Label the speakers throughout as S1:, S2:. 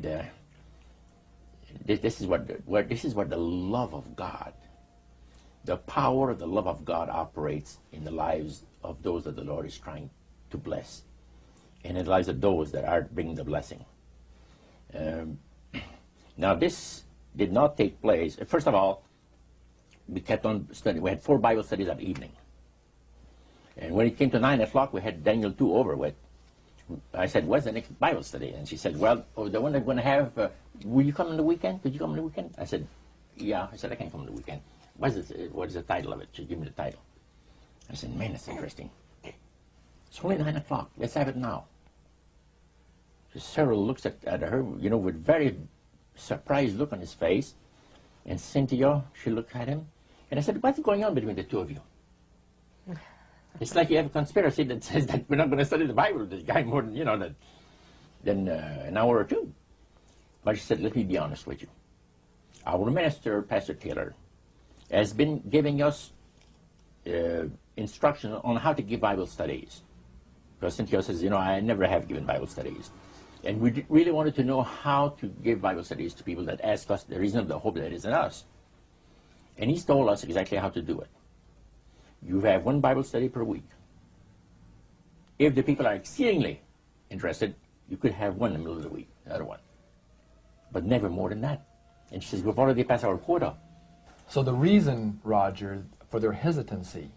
S1: And this is what the love of God, the power of the love of God operates in the lives of those that the Lord is trying to bless, and in the lives of those that are bringing the blessing. Now, this did not take place. First of all, we kept on studying. We had 4 Bible studies that evening. And when it came to 9 o'clock, we had Daniel 2 over with. I said, what's the next Bible study? And she said, well, the one that we're going to have, will you come on the weekend? Could you come on the weekend? I said, yeah. I said, I can come on the weekend. What is the title of it? She gave me the title. I said, man, that's interesting. It's only 9 o'clock. Let's have it now. So Cyril looks at her, you know, with very surprised look on his face. And Cynthia, she looked at him. And I said, what's going on between the two of you? It's like you have a conspiracy that says that we're not going to study the Bible with this guy more than, you know, than an hour or two. But she said, let me be honest with you. Our minister, Pastor Taylor, has been giving us instruction on how to give Bible studies. Because Cynthia says, you know, I never have given Bible studies. And we really wanted to know how to give Bible studies to people that ask us the reason of the hope that is in us. And he's told us exactly how to do it. You have 1 Bible study per week. If the people are exceedingly interested, you could have 1 in the middle of the week, the other one. But never more than that. And she says, we've already passed our quota.
S2: So the reason, Roger, for their hesitancy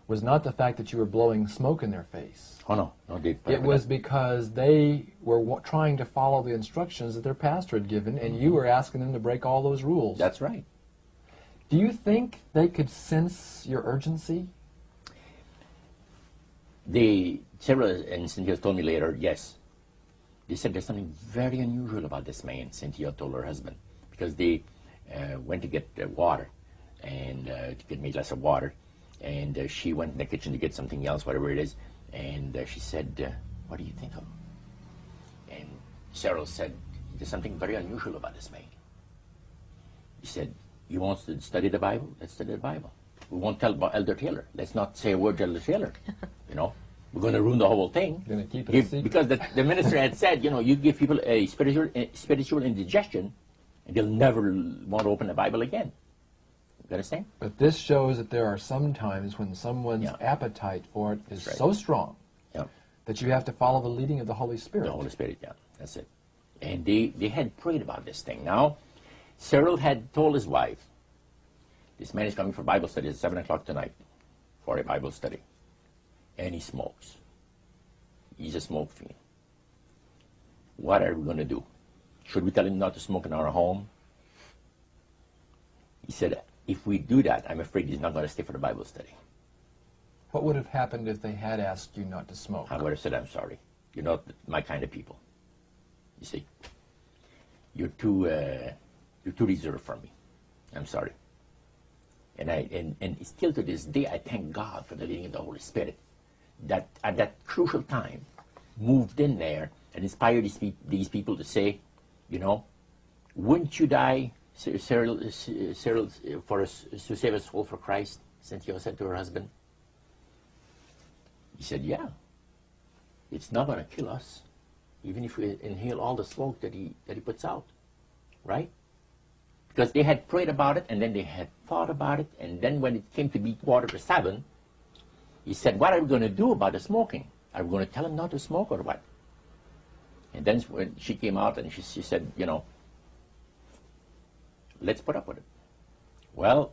S2: was not the fact that you were blowing smoke in their face.
S1: Oh, no. No,
S2: it was because they were trying to follow the instructions that their pastor had given, and you were asking them to break all those rules.
S1: That's right.
S2: Do you think they could sense your urgency?
S1: Sarah and Cynthia told me later, yes. They said there's something very unusual about this man, Cynthia told her husband, because they went to get water, and to get me a glass of water, and she went in the kitchen to get something else, whatever it is, and she said, what do you think of him? And Cyril said, there's something very unusual about this man. He said, you want to study the Bible? Let's study the Bible. We won't tell about Elder Taylor. Let's not say a word to Elder Taylor. You know, we're going to ruin the whole thing.
S2: You're going to keep it a secret.
S1: Because the minister had said, you know, you give people a spiritual indigestion, and they'll never want to open the Bible again. You understand?
S2: But this shows that there are some times when someone's appetite for it is so strong that you have to follow the leading of the Holy Spirit.
S1: The Holy Spirit, yeah, that's it. And they had prayed about this thing. Now, Cyril had told his wife, this man is coming for Bible study at 7 o'clock tonight for a Bible study. And he smokes. He's a smoke fiend. What are we going to do? Should we tell him not to smoke in our home? He said, if we do that, I'm afraid he's not going to stay for the Bible study.
S2: What would have happened if they had asked you not to smoke?
S1: I would have said, I'm sorry. You're not my kind of people. You see, you're too reserved for me. I'm sorry. And still to this day, I thank God for the leading of the Holy Spirit that at that crucial time moved in there and inspired these people to say, you know, wouldn't you die, Cyril, for us to save a soul for Christ? Cynthia said to her husband. He said, yeah. It's not going to kill us, even if we inhale all the smoke that he puts out, right? Because they had prayed about it, and then they had thought about it, and then when it came to be 7:15, he said, what are we going to do about the smoking? Are we going to tell him not to smoke or what? And then when she came out and she said, you know, let's put up with it. Well,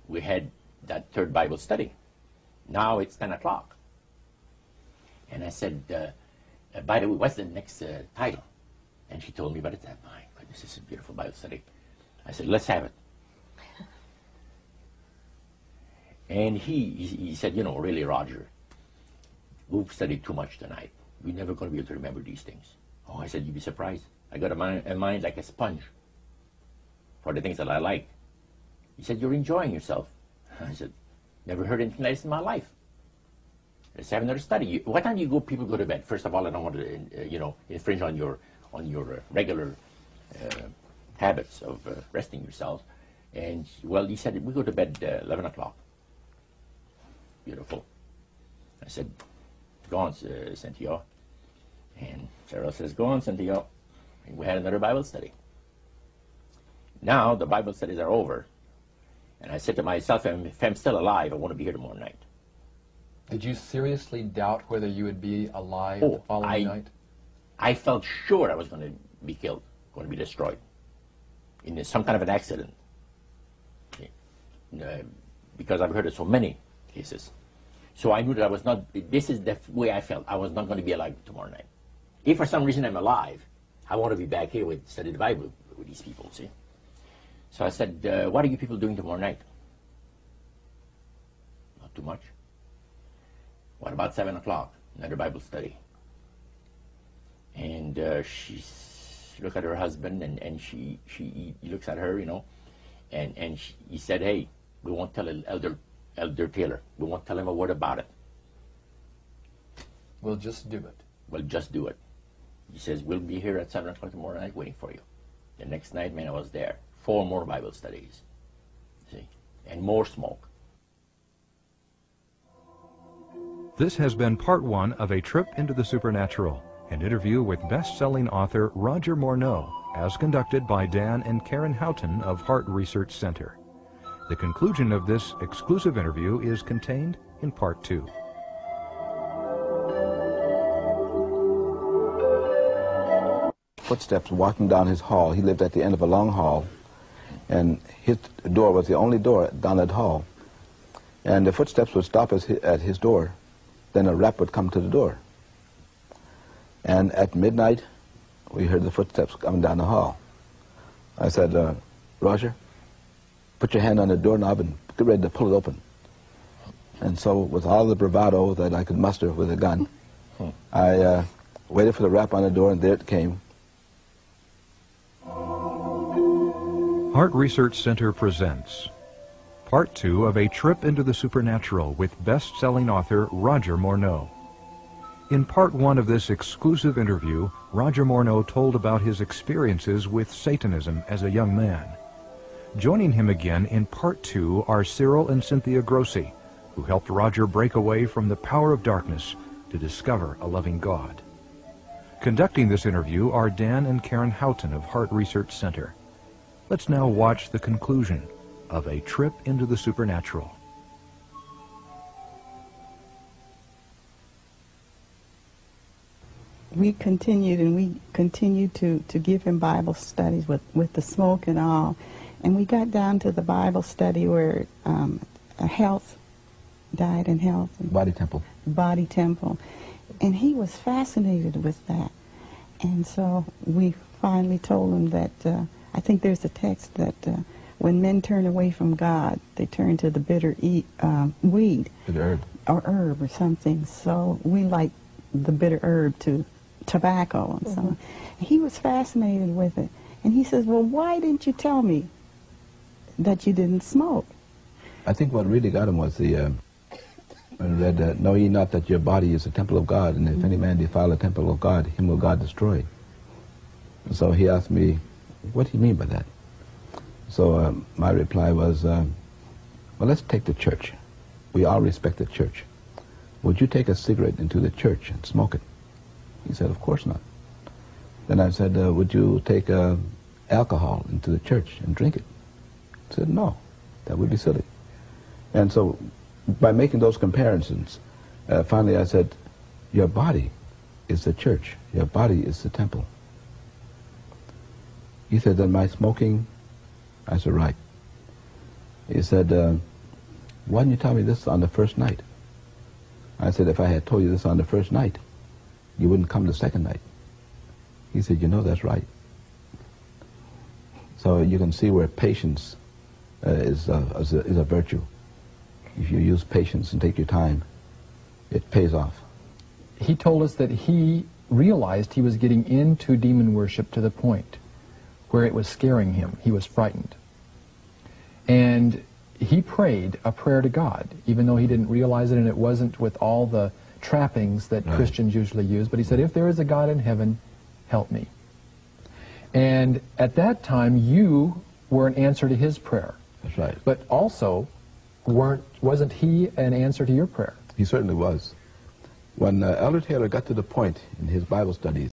S1: we had that 3rd Bible study. Now it's 10 o'clock. And I said, by the way, what's the next title? And she told me about it. My goodness, this is a beautiful Bible study. I said, let's have it. And he said, you know, really, Roger, we've studied too much tonight. We're never going to be able to remember these things. Oh, I said, you'd be surprised. I got a mind like a sponge for the things that I like. He said, you're enjoying yourself. I said, never heard anything like this in my life. Let's have another study. What time do people go to bed? First of all, I don't want to, you know, infringe on your regular habits of resting yourself. And, well, he said, we go to bed 11 o'clock. Beautiful. I said, go on, Cynthia. And Sarah says, go on, Cynthia. And we had another Bible study. Now the Bible studies are over. And I said to myself, if I'm still alive, I want to be here tomorrow night.
S2: Did you seriously doubt whether you would be alive the following night?
S1: I felt sure I was going to be killed, going to be destroyed in some kind of an accident. Because I've heard of so many cases. So I knew that I was not, this is the way I felt. I was not going to be alive tomorrow night. If for some reason I'm alive, I want to be back here with study the Bible with these people, see? So I said, what are you people doing tomorrow night? Not too much. What about 7 o'clock? Another Bible study. And she looked at her husband, and he looks at her, you know, and he said, hey, we won't tell Elder Taylor. We won't tell him a word about it.
S2: We'll just do it.
S1: We'll just do it. He says, we'll be here at 7 o'clock tomorrow night waiting for you. The next night, man, I was there. 4 more Bible studies, see, and more smoke.
S3: This has been part 1 of A Trip into the Supernatural, an interview with best-selling author Roger Morneau, as conducted by Dan and Karen Houghton of Heart Research Center. The conclusion of this exclusive interview is contained in part 2.
S4: Footsteps walking down his hall. He lived at the end of a long hall, and his door was the only door down that hall. And the footsteps would stop at his door. Then a rap would come to the door. And at midnight, we heard the footsteps coming down the hall. I said, Roger, put your hand on the doorknob and get ready to pull it open. And so with all the bravado that I could muster with a gun, I waited for the rap on the door, and there it came.
S3: Heart Research Center presents Part 2 of A Trip into the Supernatural with best-selling author Roger Morneau. In Part 1 of this exclusive interview, Roger Morneau told about his experiences with Satanism as a young man. Joining him again in Part 2 are Cyril and Cynthia Grossi, who helped Roger break away from the power of darkness to discover a loving God. Conducting this interview are Dan and Karen Houghton of Heart Research Center. Let's now watch the conclusion of A Trip into the Supernatural.
S5: We continued to give him Bible studies with the smoke and all. And we got down to the Bible study where health, died in health. And
S4: Body temple.
S5: Body temple. And he was fascinated with that. And so we finally told him that, I think there's a text that when men turn away from God, they turn to the bitter weed.
S4: Bitter herb.
S5: Or herb or something. So we like the bitter herb to tobacco and so on. He was fascinated with it. And he says, well, why didn't you tell me that you didn't smoke?
S4: I think what really got him was the, when he read, know ye not that your body is a temple of God, and if any man defile the temple of God, him will God destroy. And so he asked me, what do you mean by that? So my reply was, well, let's take the church. We all respect the church. Would you take a cigarette into the church and smoke it? He said, of course not. Then I said, would you take alcohol into the church and drink it? He said, no, that would be silly. And so by making those comparisons, finally I said, your body is the church. Your body is the temple. He said, then my smoking? I said, right. He said, why didn't you tell me this on the first night? I said, if I had told you this on the first night, you wouldn't come the second night. He said, you know, that's right. So you can see where patience is a virtue. If you use patience and take your time, it pays off.
S2: He told us that he realized he was getting into demon worship to the point where it was scaring him. He was frightened. And he prayed a prayer to God, even though he didn't realize it, and it wasn't with all the trappings that Christians usually use. But he said, if there is a God in heaven, help me. And at that time, you were an answer to his prayer.
S4: That's right.
S2: But also, wasn't he an answer to your prayer?
S4: He certainly was. When Elder Taylor got to the point in his Bible studies